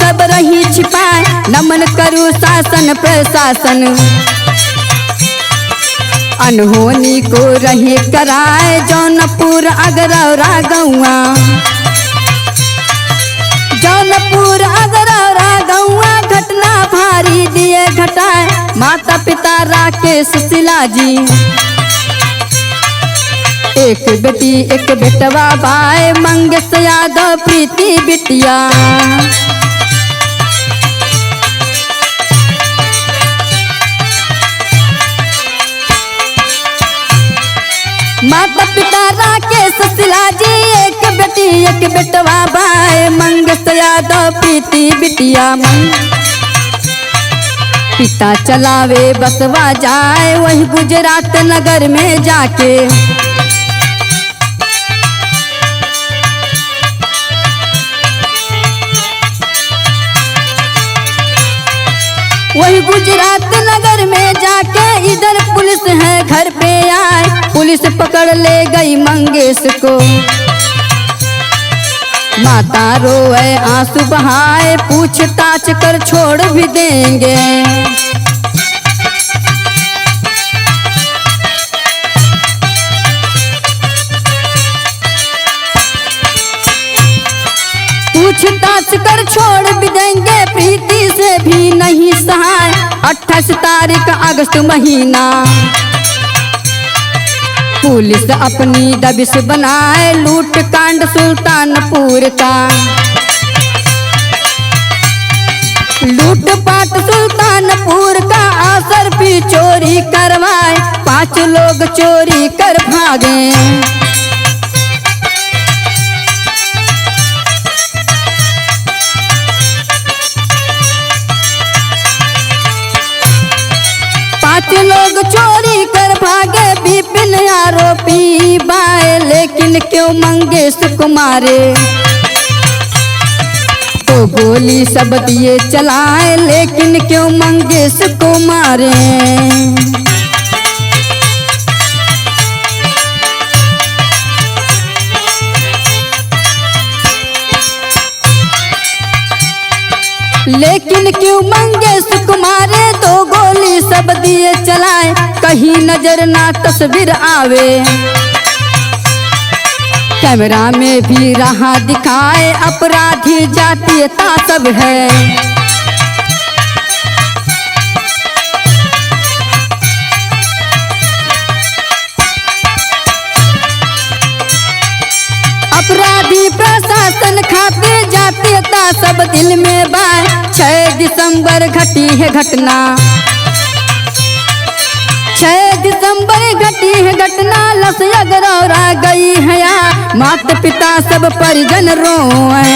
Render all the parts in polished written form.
सब रही छिपाए, नमन करू शासन प्रशासन। अनहोनी को रही कराए, जौनपुर अगरौरा गौआ, जौनपुर अगरौरा गौआ घटना भारी दिए घटाए। माता पिता राकेश शिलाजी, एक बेटी एक बेटवा बाए, मंगेश यादव प्रीति बिटिया। माता पिता राकेश शिलाजी, एक बेटी एक बेटवा बाए, मंगेश यादव प्रीति बिटिया। पिता चलावे बसवा जाए, वही गुजरात नगर में जाके। वही गुजरात नगर में जाके, इधर पुलिस है घर पे आए, पुलिस पकड़ ले गई मंगेश को। माता रोए आंसू बहाए, पूछताछ कर छोड़ भी देंगे। पूछताछ कर छोड़ भी देंगे, प्रीति से भी नहीं सहाय। 28 तारीख अगस्त महीना, पुलिस अपनी दबिश बनाए, लूट कांड सुल्तानपुर का। लूटपाट सुल्तानपुर का, आसर भी चोरी करवाए, 5 लोग चोरी कर भागे। लोग चोरी कर भागे, विपिन आरोपी बाए, लेकिन क्यों मंगेश को मारे। तो गोली सब दिए चलाए, लेकिन क्यों मंगेश को मारे। लेकिन क्यों मंगेश को मारे, तो गोली सब दिए चलाए, कहीं नजर ना तस्वीर आवे। कैमरा में भी रहा दिखाए, अपराधी जातीयता सब है। अपराधी प्रशासन खाते, जातीयता सब दिल में बाए। 6 दिसंबर घटी है घटना, 6 दिसंबर घटी है घटना, लस अगरौरा गई है या, माता पिता सब परिजन रोए।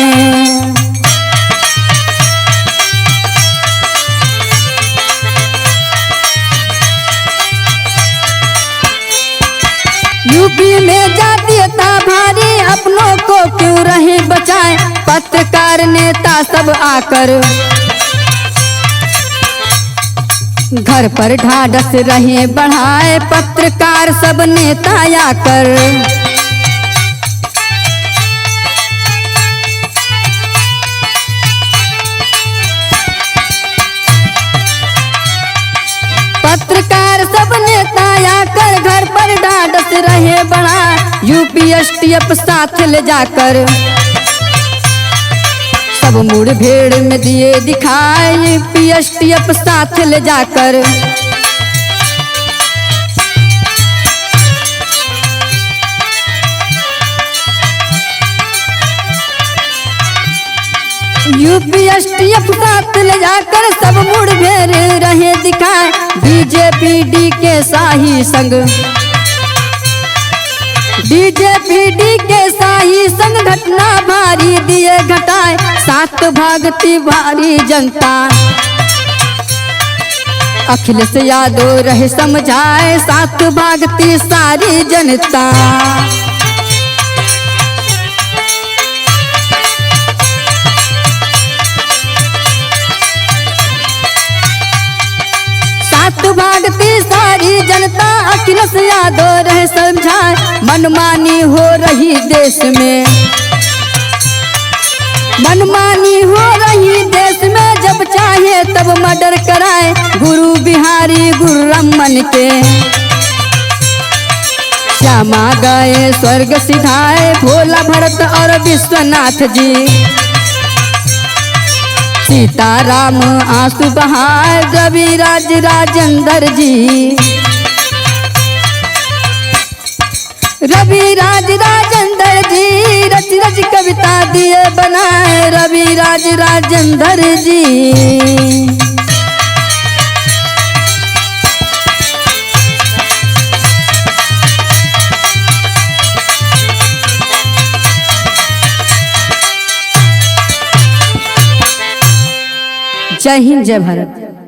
यूपी में जातीयता भारी, अपनों को क्यों रहे बचाए। पत्रकार नेता सब आकर घर पर ढाढ़स रहे बढ़ाए, पत्रकार सब नेता आकर। पत्रकार सब नेता आकर, घर पर ढाढ़स रहे बढ़ा, यूपी एसटीएफ साथ ले जाकर। सब मुठभेड़ में दिए दिखाए, यूपी एसटीएफ साथ ले जाकर। यूपी एसटीएफ साथ ले जाकर, सब मुठभेड़ रहे दिखाए, बीजेपी डी के शाही संग। बीजेपी के शाही संग घटना भारी दिए घटाए, 7 भागती भारी जनता। अखिलेश यादव रहे समझाए, 7 भागती सारी जनता। भागती सारी जनता, अखिलेश यादव रहे समझाए, मनमानी हो रही देश में। मनमानी हो रही देश में, जब चाहे तब मर्डर कराए गुरु बिहारी गुरु रमन के। श्यामा गए स्वर्ग सिधाए भोला भरत और विश्वनाथ जी। सीताराम आंसू बहाए रविराज राजेंद्र जी। रविराज राजेंद्र जी रच रच कविता दिए बनाए रविराज राजेंद्र जी। जय हिंद जय भारत।